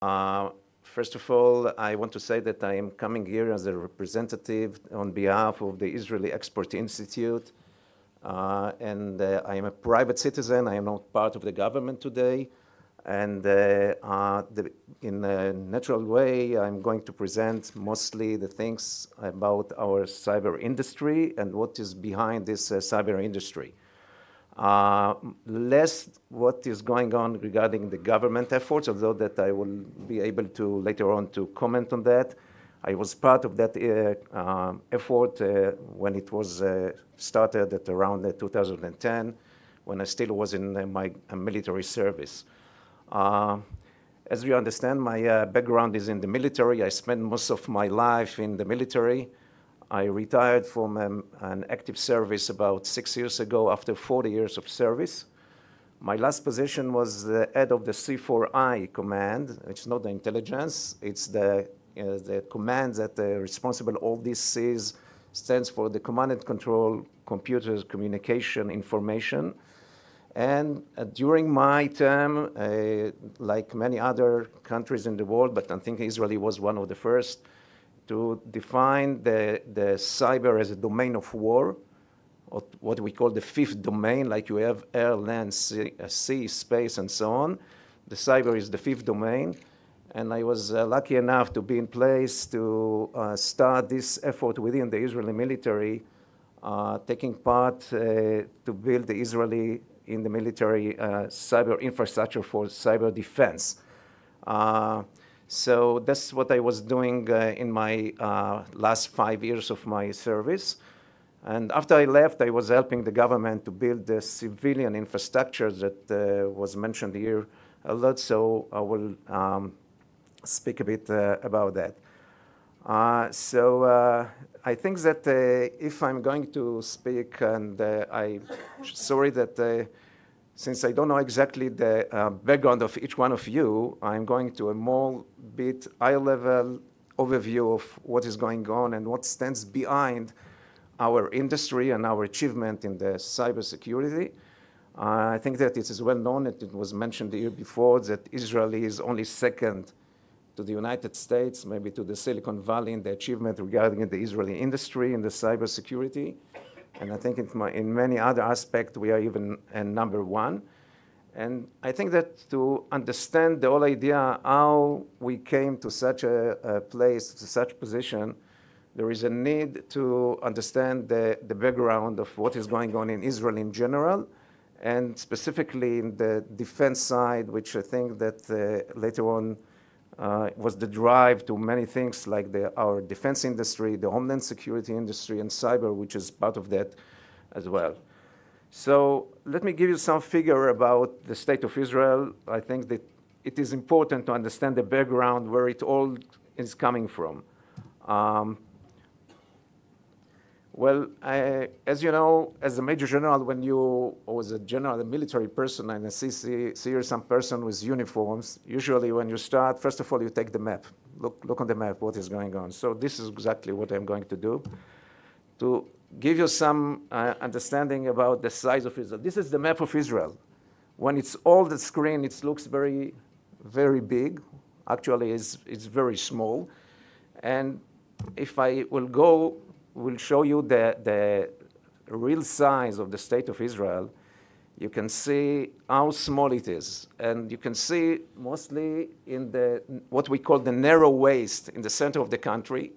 Uh, First of all, I want to say that I am coming here as a representative on behalf of the Israeli Export Institute. I am a private citizen. I am not part of the government today. And in a natural way, I'm going to present mostly the things about our cyber industry and what is behind this cyber industry. Less what is going on regarding the government efforts, although that I will be able to later on to comment on that. I was part of that effort when it was started at around 2010, when I still was in my military service. As you understand, my background is in the military. I spent most of my life in the military. I retired from an active service about 6 years ago after 40 years of service. My last position was the head of the C4I command. It's not the intelligence, it's the command that responsible all these C's stands for the command and control, computers, communication, information. And during my term, like many other countries in the world, but I think Israel was one of the first, to define the cyber as a domain of war, or what we call the fifth domain, like you have air, land, sea, space, and so on. The cyber is the fifth domain. And I was lucky enough to be in place to start this effort within the Israeli military, taking part to build the Israeli in the military cyber infrastructure for cyber defense. So that's what I was doing in my last 5 years of my service. And after I left, I was helping the government to build the civilian infrastructure that was mentioned here a lot, so I will speak a bit about that. I think that if I'm going to speak, and I'm sorry that since I don't know exactly the background of each one of you, I'm going to a more bit high-level overview of what is going on and what stands behind our industry and our achievement in the cybersecurity. I think that it is well known, and it was mentioned here before, that Israel is only second to the United States, maybe to the Silicon Valley in the achievement regarding the Israeli industry in the cybersecurity. And I think in many other aspects, we are even number one. And I think that to understand the whole idea how we came to such a place, to such position, there is a need to understand the background of what is going on in Israel in general, and specifically in the defense side, which I think that later on was the drive to many things like our defense industry, the homeland security industry, and cyber, which is part of that as well. So let me give you some figure about the state of Israel. I think that it is important to understand the background where it all is coming from. As you know, as a major general, or as a general, a military person, and I see here some person with uniforms, usually when you start, first of all, you take the map. Look on the map, what is going on. So this is exactly what I'm going to do, to give you some understanding about the size of Israel. This is the map of Israel. When it's all the screen, it looks very, very big. Actually, it's very small. And if I will show you the real size of the state of Israel, you can see how small it is. And you can see mostly in what we call the narrow waist in the center of the country.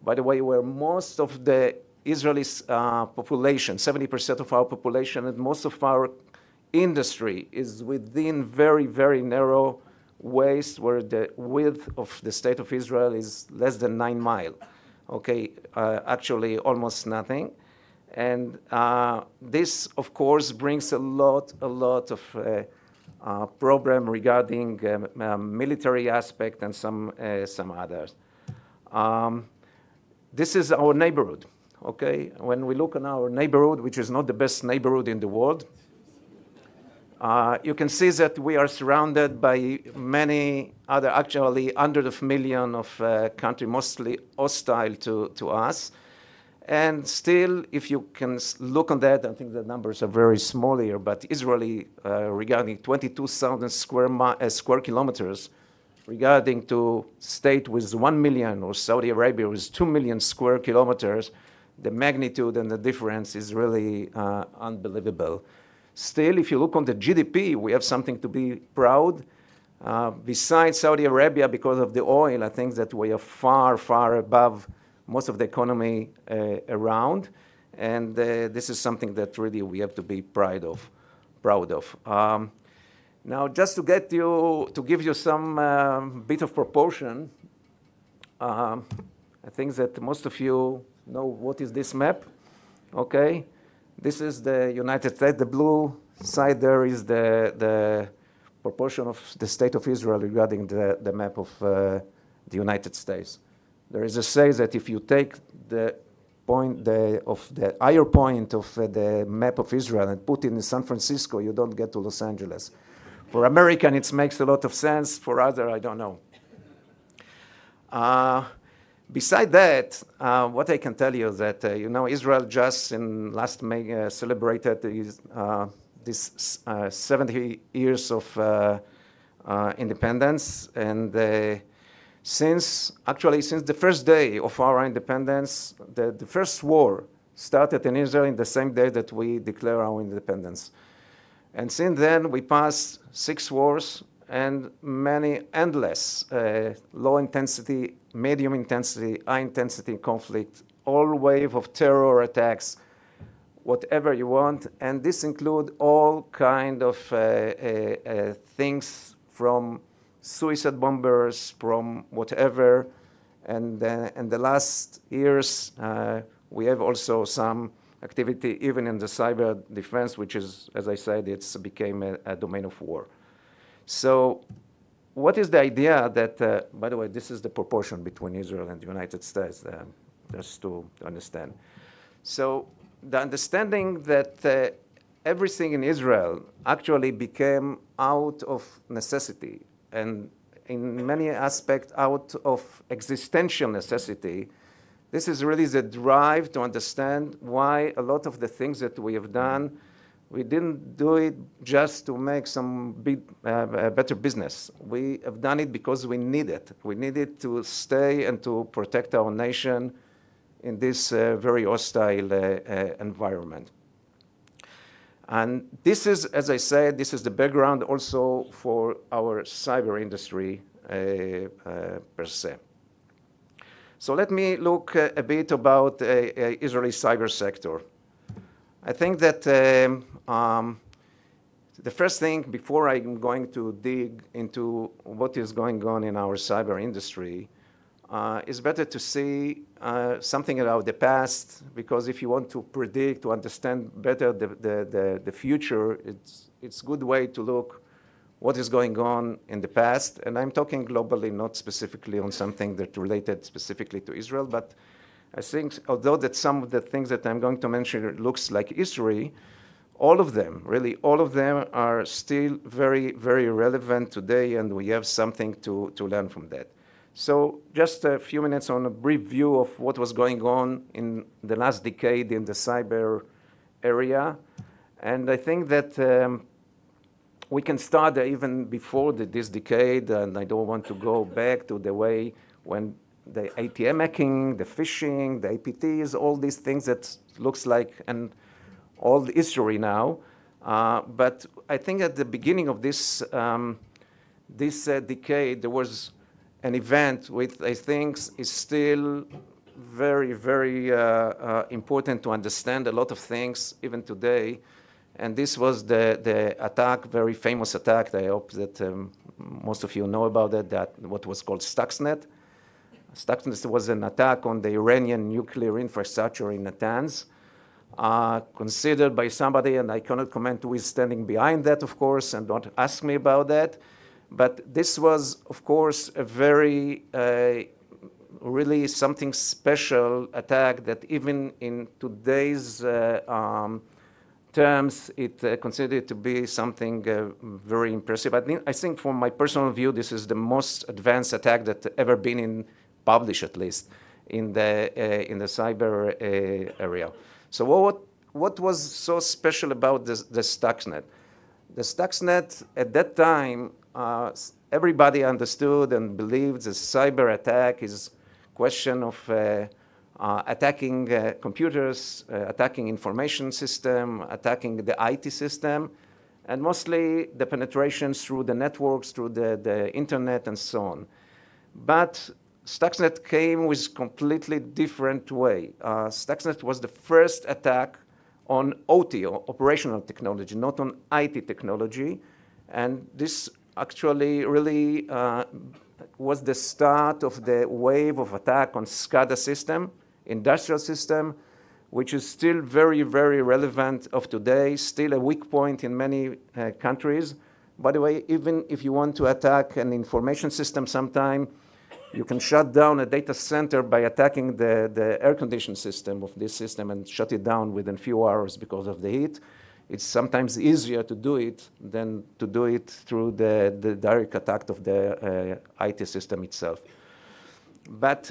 By the way, where most of the Israeli population, 70% of our population, and most of our industry is within very, very narrow waist, where the width of the state of Israel is less than 9 miles. Okay, actually almost nothing. And this, of course, brings a lot of problem regarding military aspect and some others. This is our neighborhood, okay? When we look on our neighborhood, which is not the best neighborhood in the world, you can see that we are surrounded by many other, actually hundreds of millions of countries, mostly hostile to us. And still, if you can look on that, I think the numbers are very small here, but Israeli, regarding 22,000 square kilometers, regarding to state with 1 million or Saudi Arabia with 2 million square kilometers, the magnitude and the difference is really unbelievable. Still, if you look on the GDP, we have something to be proud. Besides Saudi Arabia, because of the oil, I think that we are far, far above most of the economy around. And this is something that really we have to be proud of. Now, just to give you some bit of proportion, I think that most of you know what is this map, okay? This is the United States. The blue side there is the proportion of the state of Israel regarding the map of the United States. There is a say that if you take the higher point of the map of Israel and put it in San Francisco, you don't get to Los Angeles. For American, it makes a lot of sense. For other, I don't know. Beside that, what I can tell you is that, Israel just in last May celebrated this 70 years of independence. And since the first day of our independence, the first war started in Israel in the same day that we declare our independence. And since then, we passed 6 wars and many endless low intensity, medium intensity, high intensity conflict, all wave of terror attacks, whatever you want. And this includes all kind of things from suicide bombers, from whatever. And in the last years, we have also some activity even in the cyber defense, which is, as I said, it's became a domain of war. So what is the idea that, by the way, this is the proportion between Israel and the United States, just to understand. So the understanding that everything in Israel actually became out of necessity and in many aspects out of existential necessity. This is really the drive to understand why a lot of the things that we have done, we didn't do it just to make some better business. We have done it because we need it. We needed to stay and to protect our nation in this very hostile environment. And this is, as I said, this is the background also for our cyber industry per se. So let me look a bit about Israeli cyber sector. I think that the first thing, before I'm going to dig into what is going on in our cyber industry, is better to see something about the past, because if you want to predict, to understand better the future, it's a good way to look what is going on in the past. And I'm talking globally, not specifically on something that related specifically to Israel, but I think although that some of the things that I'm going to mention looks like history, all of them, really all of them are still very, very relevant today, and we have something to learn from that. So just a few minutes on a brief view of what was going on in the last decade in the cyber area. And I think that we can start even before this decade, and I don't want to go back to the way when the ATM hacking, the phishing, the APTs, all these things that looks like an old history now. But I think at the beginning of this decade, there was an event which I think is still very, very important to understand a lot of things even today. And this was the attack, very famous attack. I hope that most of you know about it, that what was called Stuxnet. Stuxnet was an attack on the Iranian nuclear infrastructure in Natanz, considered by somebody, and I cannot comment who is standing behind that, of course, and don't ask me about that. But this was, of course, a very, really something special attack that even in today's terms, it considered to be something very impressive. I think from my personal view, this is the most advanced attack that ever been published, at least, in the cyber area. So what was so special about the Stuxnet? The Stuxnet at that time everybody understood and believed the cyber attack is question of attacking computers, attacking information system, attacking the IT system, and mostly the penetrations through the networks, through the internet, and so on. But Stuxnet came with completely different way. Stuxnet was the first attack on OT, or operational technology, not on IT technology. And this actually really was the start of the wave of attack on SCADA system, industrial system, which is still very, very relevant of today, still a weak point in many countries. By the way, even if you want to attack an information system sometime, you can shut down a data center by attacking the air conditioning system of this system and shut it down within a few hours because of the heat. It's sometimes easier to do it than to do it through the direct attack of the IT system itself. But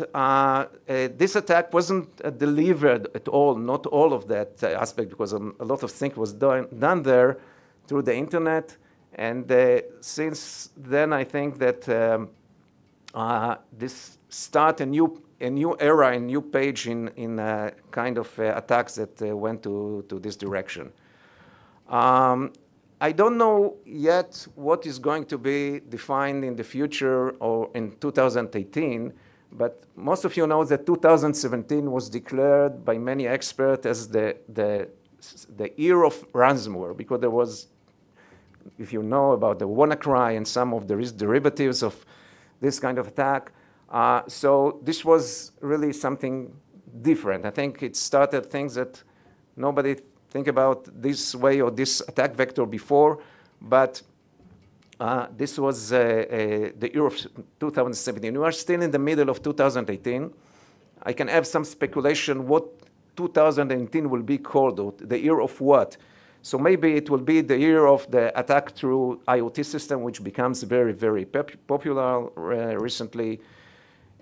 this attack wasn't delivered at all, not all of that aspect, because a lot of things was done there through the internet. And since then, I think that this start a new era, a new page in kind of attacks that went to this direction. I don't know yet what is going to be defined in the future or in 2018, but most of you know that 2017 was declared by many experts as the year of ransomware, because there was, if you know about the WannaCry and some of the derivatives of this kind of attack. So this was really something different. I think it started things that nobody think about this way or this attack vector before, but this was the year of 2017. We are still in the middle of 2018. I can have some speculation what 2018 will be called, the year of what. So maybe it will be the year of the attack through IoT system, which becomes very, very popular recently.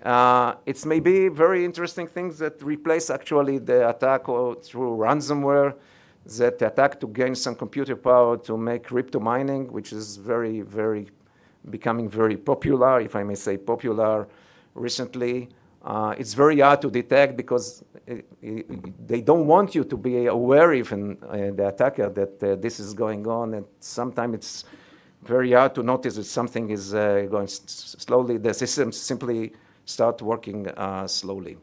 It's maybe very interesting things that replace actually the attack through ransomware, that attack to gain some computer power to make crypto mining, which is very, very becoming very popular, if I may say popular recently. It's very hard to detect because they don't want you to be aware, even the attacker, that this is going on. And sometimes it's very hard to notice that something is going slowly. The systems simply start working slowly.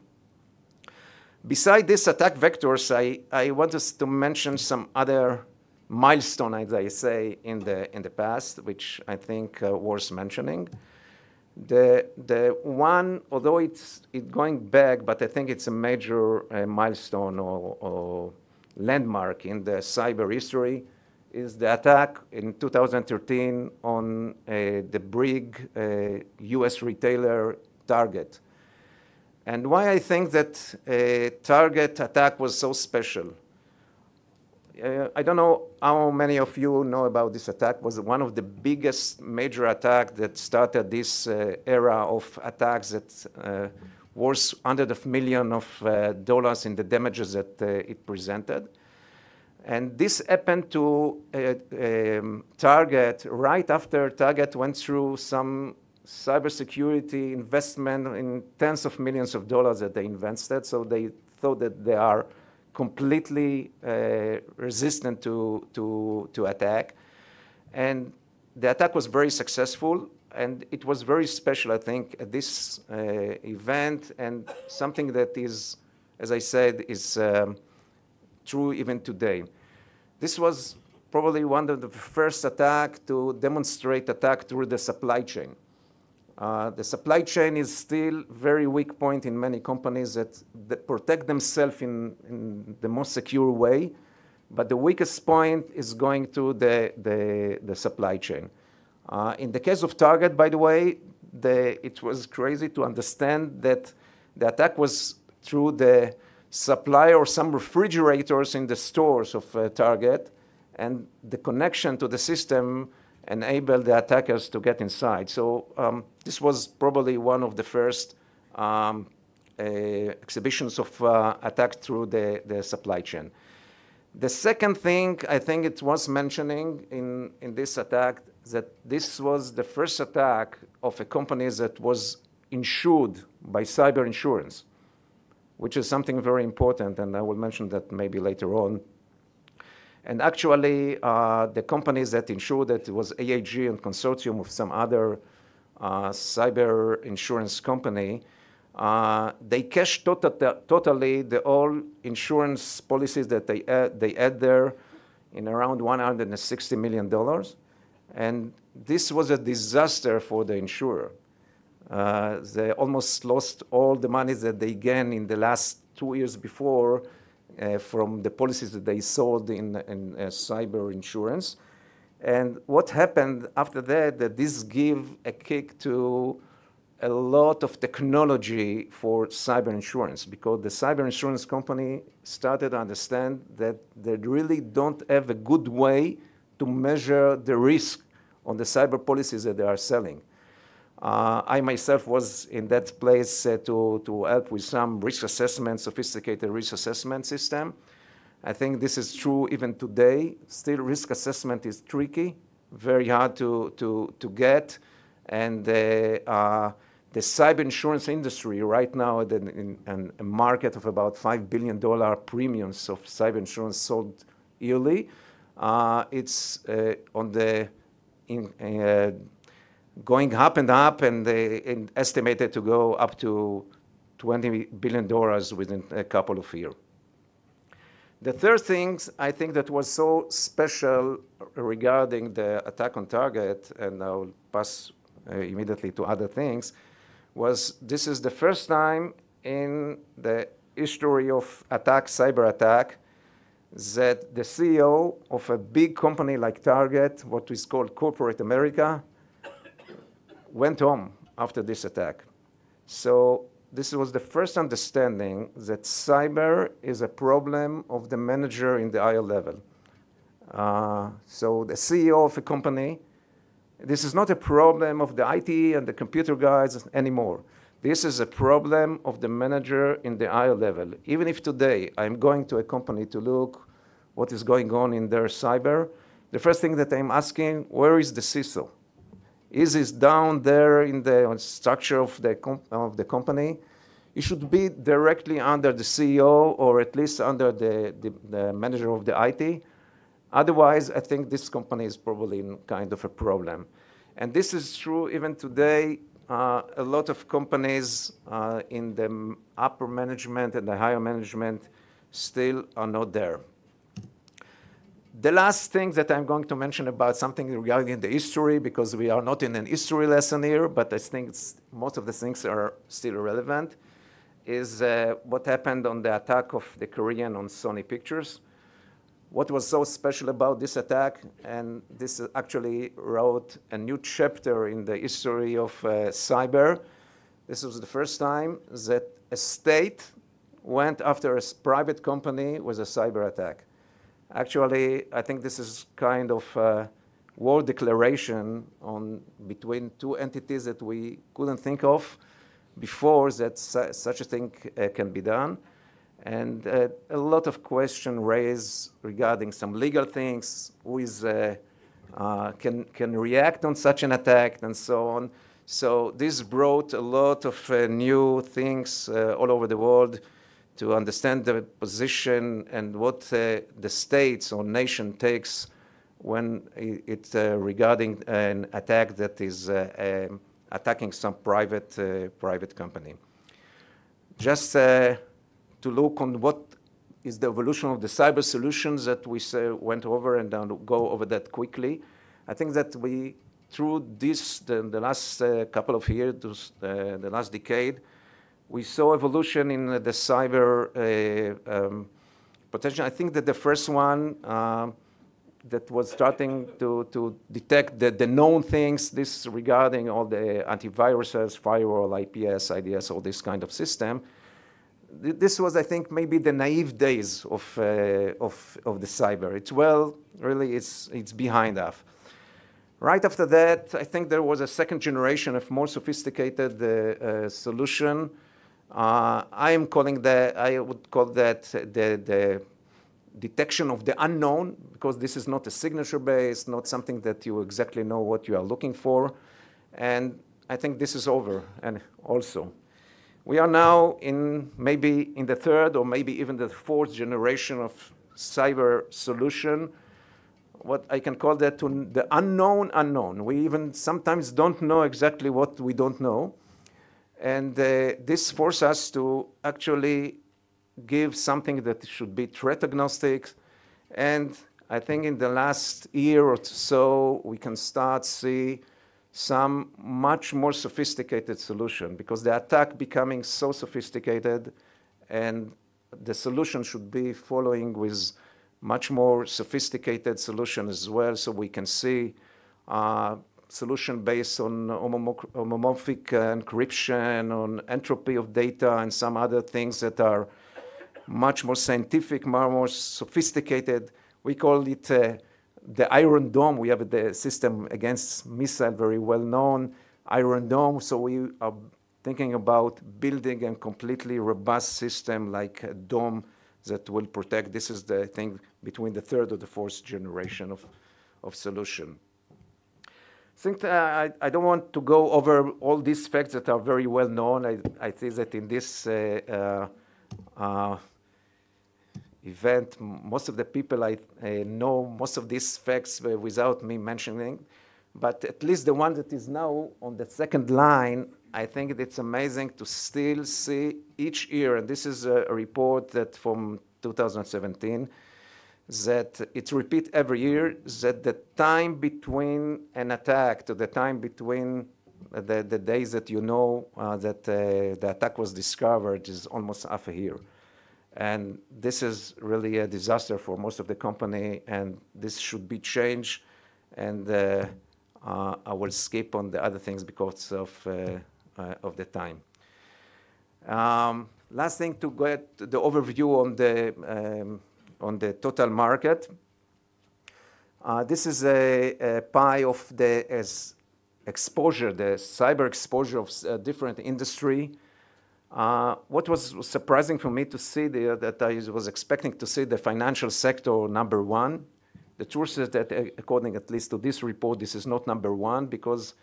Beside these attack vectors, I want us to mention some other milestone, as I say, in the past, which I think worth mentioning. The one, although it's going back, but I think it's a major milestone or landmark in the cyber history, is the attack in 2013 on the big US retailer Target. And why I think that Target attack was so special. I don't know how many of you know about this attack. It was one of the biggest major attacks that started this era of attacks that worth hundreds of millions of dollars in the damages that it presented. And this happened to Target right after Target went through some cybersecurity investment in tens of millions of dollars that they invested. So they thought that they are completely resistant to attack. And the attack was very successful, and it was very special, I think, at this event, and something that is, as I said, is true even today. This was probably one of the first attacks to demonstrate attack through the supply chain. The supply chain is still very weak point in many companies that protect themselves in the most secure way, but the weakest point is going to the supply chain. In the case of Target, by the way, it was crazy to understand that the attack was through the supply or some refrigerators in the stores of Target, and the connection to the system enabled the attackers to get inside. So this was probably one of the first exhibitions of attack through the supply chain. The second thing I think it was mentioning in this attack, that this was the first attack of a company that was insured by cyber insurance, which is something very important, and I will mention that maybe later on. And actually, the companies that insured it was AIG and consortium of some other cyber insurance company. They cashed totally the all insurance policies that they had there in around $160 million. And this was a disaster for the insurer. They almost lost all the money that they gained in the last 2 years before from the policies that they sold in cyber insurance. And what happened after that this gave a kick to a lot of technology for cyber insurance, because the cyber insurance company started to understand that they really don't have a good way to measure the risk on the cyber policies that they are selling. I myself was in that place to help with some risk assessment, sophisticated risk assessment system. I think this is true even today. Still, risk assessment is tricky, very hard to get. And the cyber insurance industry right now, in a market of about $5 billion premiums of cyber insurance sold yearly, it's on the going up and up, and estimated to go up to $20 billion within a couple of years. The third thing I think that was so special regarding the attack on Target, and I'll pass immediately to other things, was this is the first time in the history of cyber attack, that the CEO of a big company like Target, what is called corporate America, went home after this attack. So this was the first understanding that cyber is a problem of the manager in the higher level. So the CEO of a company, this is not a problem of the IT and the computer guys anymore. This is a problem of the manager in the higher level. Even if today I'm going to a company to look what is going on in their cyber, the first thing that I'm asking, where is the CISO? Is it down there in the structure of the company? It should be directly under the CEO or at least under the manager of the IT. Otherwise, I think this company is probably in kind of a problem. And this is true even today. A lot of companies in the upper management and the higher management still are not there. The last thing that I'm going to mention about something regarding the history, because we are not in an history lesson here, but I think most of the things are still relevant, is what happened on the attack of the Korean on Sony Pictures. What was so special about this attack, and this actually wrote a new chapter in the history of cyber. This was the first time that a state went after a private company with a cyber attack. Actually, I think this is kind of a war declaration between two entities that we couldn't think of before that such a thing can be done. And a lot of questions raised regarding some legal things, who can react on such an attack and so on. So this brought a lot of new things all over the world to understand the position and what the states or nation takes when it's regarding an attack that is attacking some private company. Just to look on what is the evolution of the cyber solutions that we went over, and I'll go over that quickly. I think that through the last couple of years, the last decade, we saw evolution in the cyber potential. I think that the first one that was starting to detect the known things, this regarding all the antiviruses, firewall, IPS, IDS, all this kind of system. This was, I think, maybe the naive days of the cyber. It's behind us. Right after that, I think there was a second generation of more sophisticated solution. I would call that detection of the unknown, because this is not a signature-based, not something that you exactly know what you are looking for. And I think this is over. And also, we are now maybe in the third or maybe even the fourth generation of cyber solution. What I can call that the unknown unknown. We even sometimes don't know exactly what we don't know. And this forces us to actually give something that should be threat agnostic. And I think in the last year or so, we can start see some much more sophisticated solution, because the attack becoming so sophisticated, and the solution should be following with much more sophisticated solution as well, so we can see solution based on homomorphic encryption, on entropy of data, and some other things that are much more scientific, more sophisticated. We call it the Iron Dome. We have the system against missile, very well known, Iron Dome. So we are thinking about building a completely robust system like a dome that will protect. This is the thing between the third or the fourth generation of solution. I think I don't want to go over all these facts that are very well known. I think that in this event, most of the people I know most of these facts without me mentioning, but at least the one that is now on the second line, I think it's amazing to still see each year, and this is a report that from 2017, that it's repeat every year, that the time between an attack to the time between the days that you know that the attack was discovered is almost half a year. And this is really a disaster for most of the company, and this should be changed. And I will skip on the other things because of the time. Last thing, to get the overview on the total market. This is a pie of the exposure, the cyber exposure of different industry. What was surprising for me to see that I was expecting to see the financial sector number one. The truth is that according at least to this report, this is not number one, because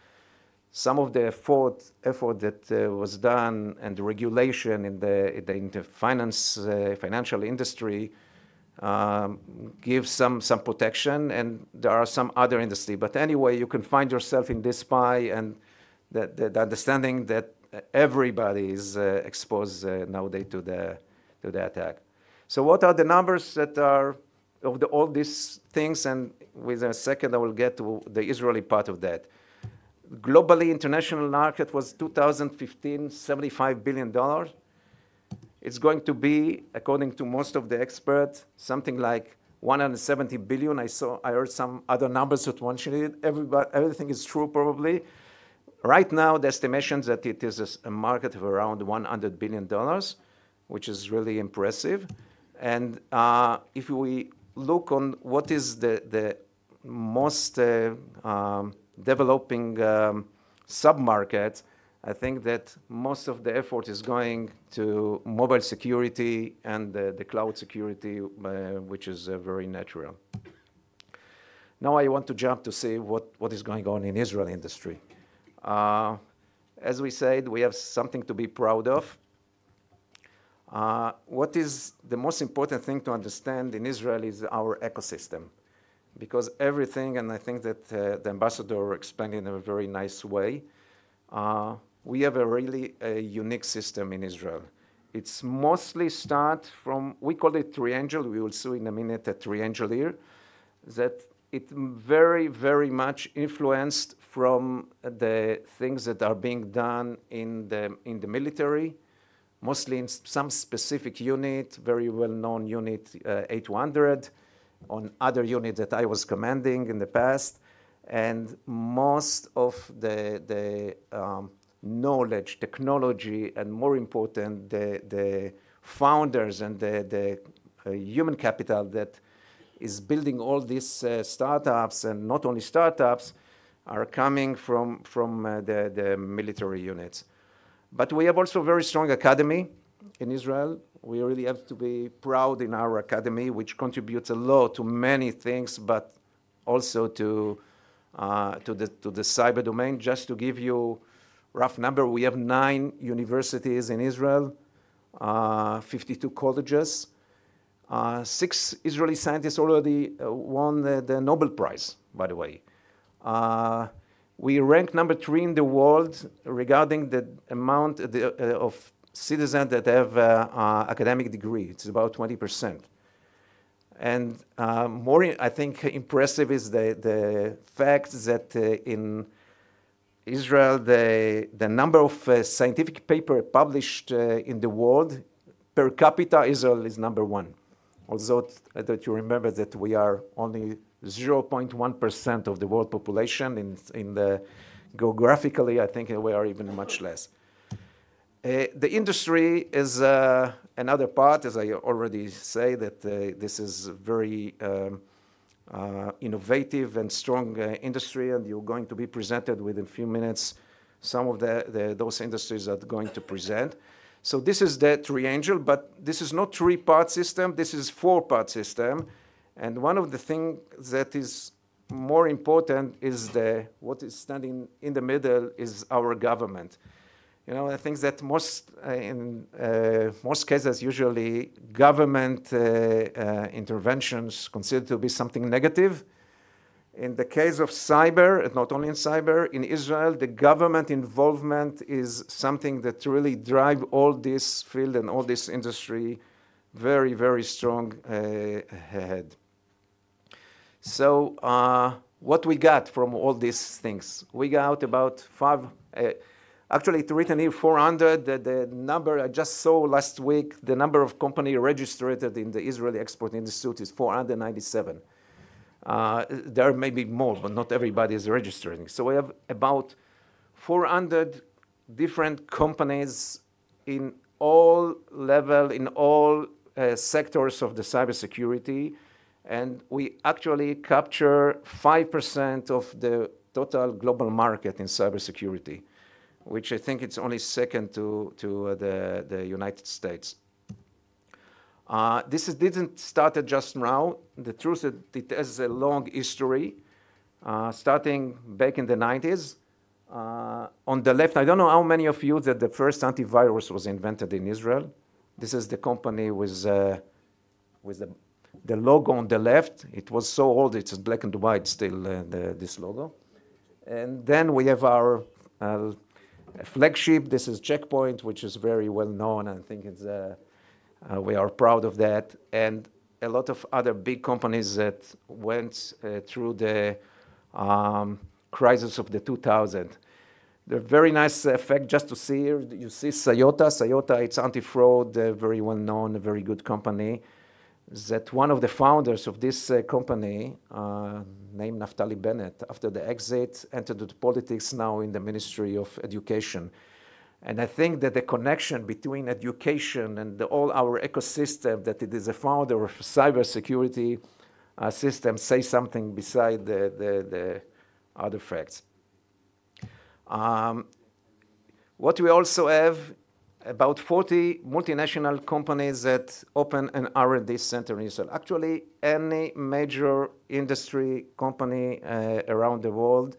some of the effort that was done and the regulation in the financial industry gives some protection, and there are some other industry. But anyway, you can find yourself in this pie, and the understanding that everybody is exposed nowadays to the attack. So what are the numbers that are of all these things? And within a second, I will get to the Israeli part of that. Globally, international market was 2015, $75 billion. It's going to be, according to most of the experts, something like 170 billion. I heard some other numbers that one should. Everything is true probably. Right now, the estimation that it is a market of around $100 billion, which is really impressive. And if we look on what is the most developing sub-market, I think that most of the effort is going to mobile security and the cloud security, which is very natural. Now I want to jump to see what is going on in Israel industry. As we said, we have something to be proud of. What is the most important thing to understand in Israel is our ecosystem, because everything, and I think that the ambassador explained in a very nice way, we have a really unique system in Israel. It's mostly start from, we call it triangle, we will see in a minute a triangle here, that it very, very much influenced from the things that are being done in the military, mostly in some specific unit, very well-known unit 800, on other units that I was commanding in the past, and most of the knowledge, technology, and more important, the founders and the human capital that is building all these startups, and not only startups, are coming from the military units. But we have also very strong academy. in Israel. We really have to be proud in our academy, which contributes a lot to many things, but also to the cyber domain. Just to give you a rough number, we have 9 universities in Israel, 52 colleges. 6 Israeli scientists already won the Nobel Prize, by the way. We rank number 3 in the world regarding the amount of citizens that have academic degree. It's about 20%. And more, I think, impressive is the fact that in Israel, the number of scientific papers published in the world, per capita, Israel is number 1. Although that you remember that we are only 0.1% of the world population. In the geographically, I think we are even much less. The industry is another part, as I already say, that this is very innovative and strong industry, and you're going to be presented within a few minutes some of those industries are going to present. So this is the triangle, but this is not 3-part system, this is 4-part system. And one of the things that is more important is what is standing in the middle is our government. You know, I think that in most cases, usually government interventions considered to be something negative. In the case of cyber, not only in cyber, in Israel, the government involvement is something that really drive all this field and all this industry very, very strong ahead. So what we got from all these things? We got about 5, actually it's written here 400, the number I just saw last week, the number of companies registered in the Israeli Export Institute is 497. There may be more, but not everybody is registering. So we have about 400 different companies in all levels, in all sectors of the cybersecurity. And we actually capture 5% of the total global market in cybersecurity, which I think it's only second to the United States. This didn't start just now. The truth is it has a long history, starting back in the 90s. On the left, I don't know how many of you that the first antivirus was invented in Israel. This is the company with the logo on the left. It was so old, it's black and white still, this logo. And then we have our flagship. This is Checkpoint, which is very well known. I think it's we are proud of that, and a lot of other big companies that went through the crisis of the 2000. The very nice effect just to see here, you see Sayota. Sayota, it's anti-fraud, very well known, a very good company. That one of the founders of this company, named Naftali Bennett, after the exit, entered into politics now in the Ministry of Education. And I think that the connection between education and all our ecosystem, that it is a founder of cybersecurity system, say something beside the other facts. What we also have, about 40 multinational companies that open an R&D center in Israel. Actually, any major industry company around the world,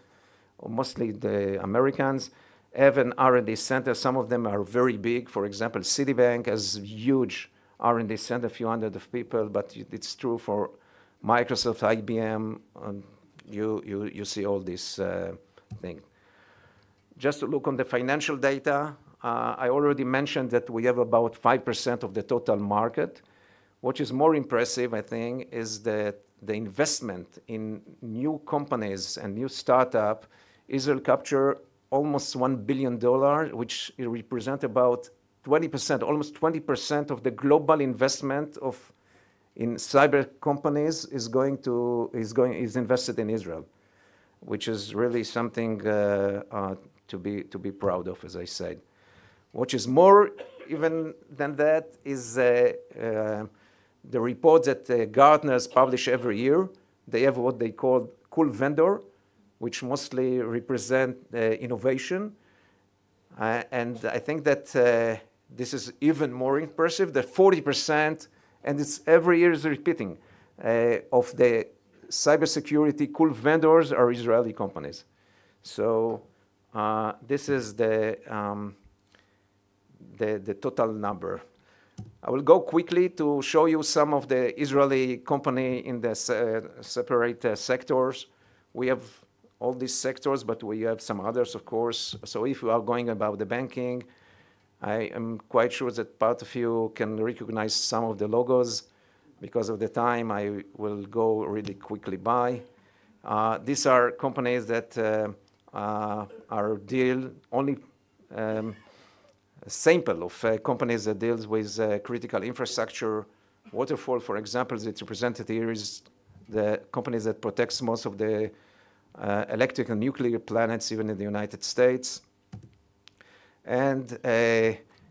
or mostly the Americans, have an R&D center. Some of them are very big. For example, Citibank has a huge R&D center, a few hundred of people, but it's true for Microsoft, IBM, you see all these things. Just to look on the financial data, I already mentioned that we have about 5% of the total market. What is more impressive, I think, is that the investment in new companies and new startup, Israel capture almost $1 billion, which represent about 20%, almost 20% of the global investment in cyber companies is invested in Israel, which is really something to be proud of, as I said. What is more even than that is the report that Gartner's publish every year. They have what they call cool vendor, which mostly represent innovation. And I think that this is even more impressive, that 40%, and it's every year is repeating, of the cybersecurity cool vendors are Israeli companies. So this is the total number. I will go quickly to show you some of the Israeli company in the separate sectors. We have all these sectors, but we have some others, of course. So if you are going about the banking, I am quite sure that part of you can recognize some of the logos. Because of the time, I will go really quickly by. These are companies that are deal only a sample of companies that deals with critical infrastructure. Waterfall, for example, that's represented here is the companies that protects most of the electric and nuclear plants, even in the United States. And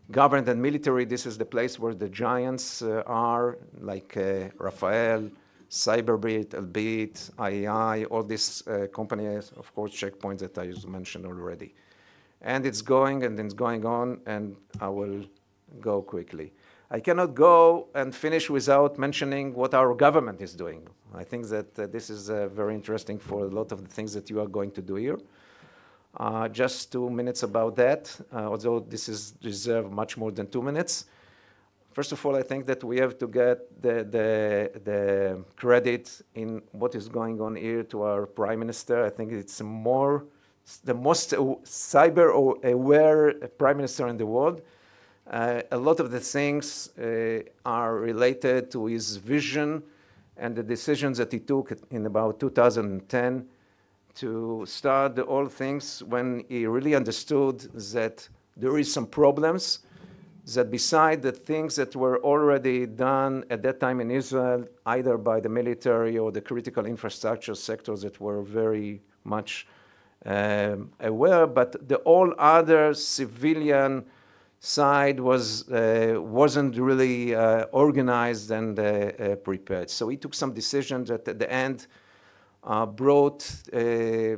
government and military, this is the place where the giants are, like Rafael, Cyberbit, Elbit, IEI, all these companies, of course, checkpoints that I mentioned already. And it's going and it's going on, and I will go quickly. I cannot go and finish without mentioning what our government is doing. I think that this is very interesting for a lot of the things that you are going to do here. Just 2 minutes about that, although this is reserved much more than 2 minutes. First of all, I think that we have to get the credit in what is going on here to our Prime Minister. I think it's the most cyber-aware Prime Minister in the world. A lot of the things are related to his vision and the decisions that he took in about 2010 to start the whole things when he really understood that there is some problems, that beside the things that were already done at that time in Israel, either by the military or the critical infrastructure sectors that were very much aware, but the all other civilian side wasn't really organized and prepared. So he took some decisions that at the end brought a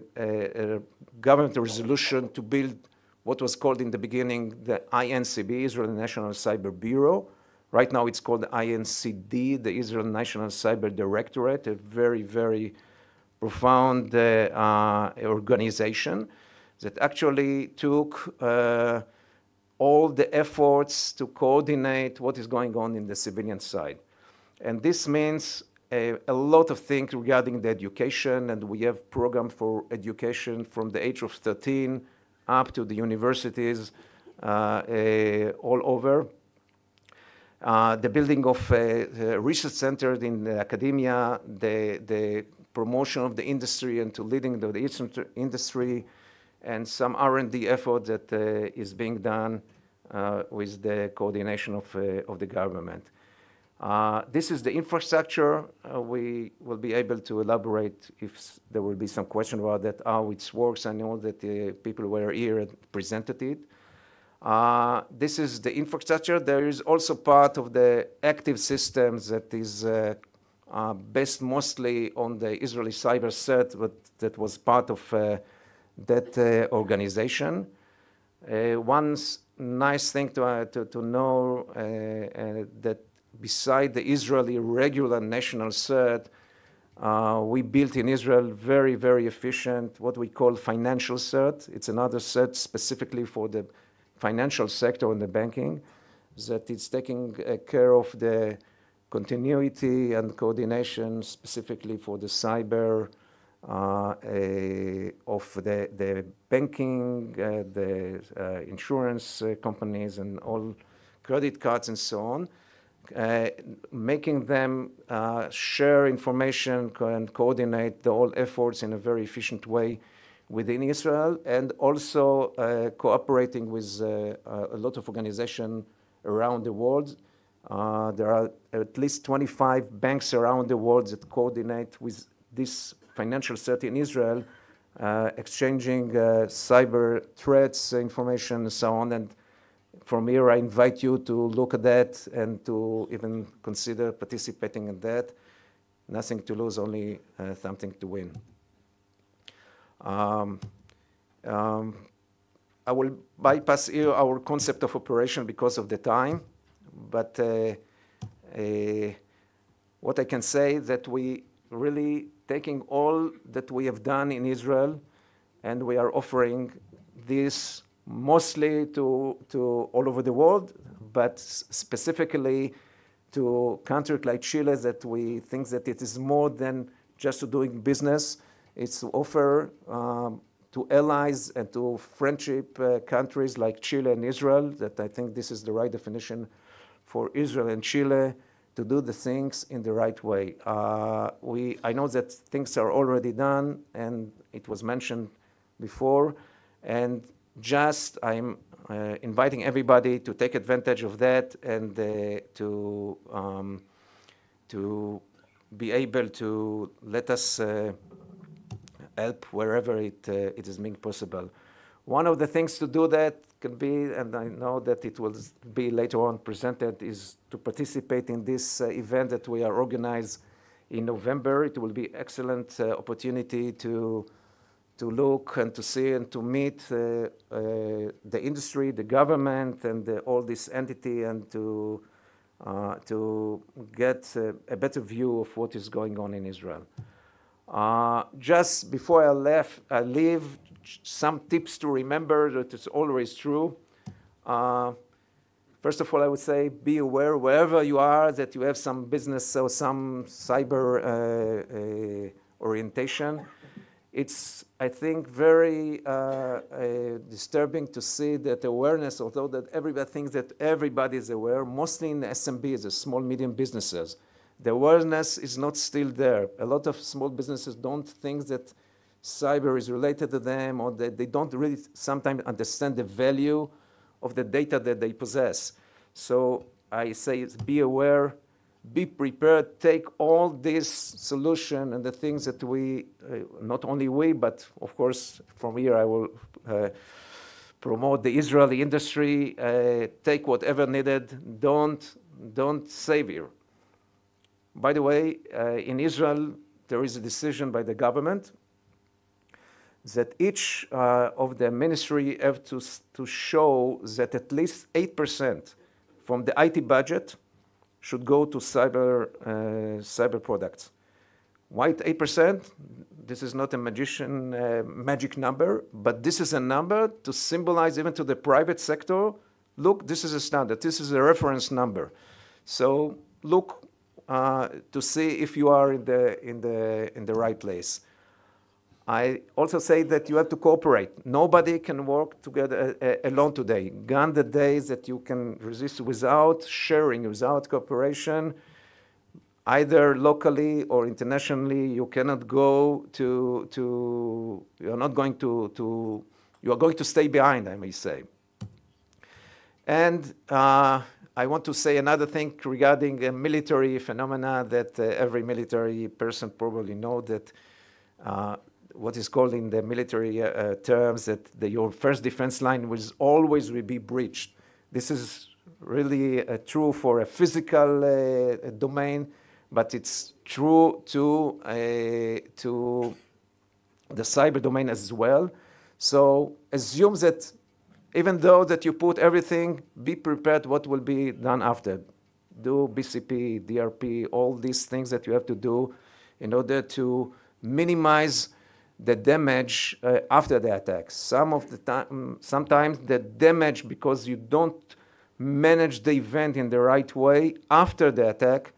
government resolution to build what was called in the beginning the INCB, Israel National Cyber Bureau. Right now it's called the INCD, the Israel National Cyber Directorate, a very, very profound organization that actually took all the efforts to coordinate what is going on in the civilian side. And this means a lot of things regarding the education, and we have programs for education from the age of 13 up to the universities all over. The building of research centers in the academia, the promotion of the industry and to leading the industry, and some R&D effort that is being done with the coordination of the government. This is the infrastructure. We will be able to elaborate if there will be some question about that, how it works. I know that the people were here and presented it. This is the infrastructure. There is also part of the active systems that is based mostly on the Israeli cyber set, but that was part of that organization. One nice thing to know that beside the Israeli regular national cert, we built in Israel very, very efficient, what we call financial cert. It's another cert specifically for the financial sector and the banking, that is taking care of the continuity and coordination specifically for the cyber of the banking, the insurance companies and all credit cards and so on. Making them share information and coordinate the whole efforts in a very efficient way within Israel, and also cooperating with a lot of organizations around the world. There are at least 25 banks around the world that coordinate with this financial set in Israel, exchanging cyber threats, information, and so on. And from here, I invite you to look at that and to even consider participating in that. Nothing to lose, only something to win. I will bypass here our concept of operation because of the time, but what I can say is that we really taking all that we have done in Israel, and we are offering this mostly to all over the world, but specifically to countries like Chile, that we think that it is more than just to doing business. It's to offer to allies and to friendship countries like Chile and Israel, that I think this is the right definition for Israel and Chile, to do the things in the right way. I know that things are already done, and it was mentioned before, and just I'm inviting everybody to take advantage of that and to be able to let us help wherever it is being possible. One of the things to do that can be, and I know that it will be later on presented, is to participate in this event that we are organized in November. It will be excellent opportunity to look and to see and to meet the industry, the government, and all this entity, and to get a better view of what is going on in Israel. Just before I leave, some tips to remember that it's always true. First of all, I would say be aware wherever you are that you have some business or some cyber orientation. It's, I think, very disturbing to see that awareness, although that everybody thinks that everybody is aware, mostly in the SMBs, the small, medium businesses, the awareness is not still there. A lot of small businesses don't think that cyber is related to them, or that they don't really sometimes understand the value of the data that they possess. So I say be aware, be prepared, take all this solution and the things that we, not only we, but of course from here I will promote the Israeli industry, take whatever needed, don't save here. By the way, in Israel, there is a decision by the government that each of the ministry have to show that at least 8% from the IT budget should go to cyber products. Why 8%? This is not a magic number, but this is a number to symbolize even to the private sector. Look, this is a standard. This is a reference number. So look to see if you are in the right place. I also say that you have to cooperate. Nobody can work together alone today. Gone the days that you can resist without sharing, without cooperation, either locally or internationally. You cannot go you are not going to, you are going to stay behind, I may say. And I want to say another thing regarding a military phenomena that every military person probably know, that what is called in the military terms that your first defense line will always be breached. This is really true for a physical domain, but it's true to the cyber domain as well. So assume that even though that you put everything, be prepared what will be done after. Do BCP, DRP, all these things that you have to do in order to minimize the damage after the attack. Sometimes the damage, because you don't manage the event in the right way after the attack,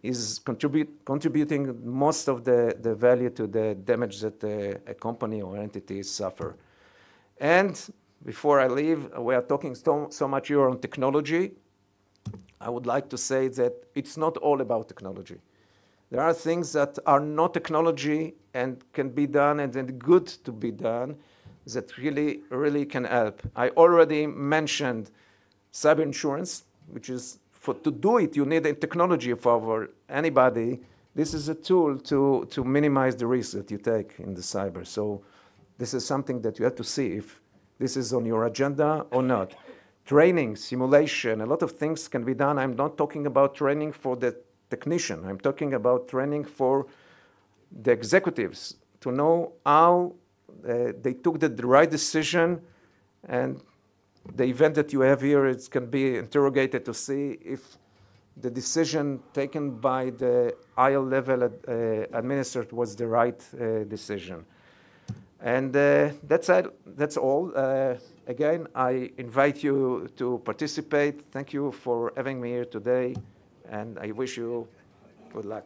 is contributing most of the value to the damage that a company or entity suffer. And before I leave, we are talking so much here on technology. I would like to say that it's not all about technology. There are things that are not technology and can be done and then good to be done that really, really can help. I already mentioned cyber insurance, which is, to do it, you need a technology for anybody. This is a tool to minimize the risk that you take in the cyber. So this is something that you have to see if this is on your agenda or not. Training, simulation, a lot of things can be done. I'm not talking about training for the technician. I'm talking about training for the executives to know how they took the right decision And the event that you have here is can be interrogated to see if the decision taken by the higher level administrator was the right decision. And that's all. Again, I invite you to participate. Thank you for having me here today, and I wish you good luck.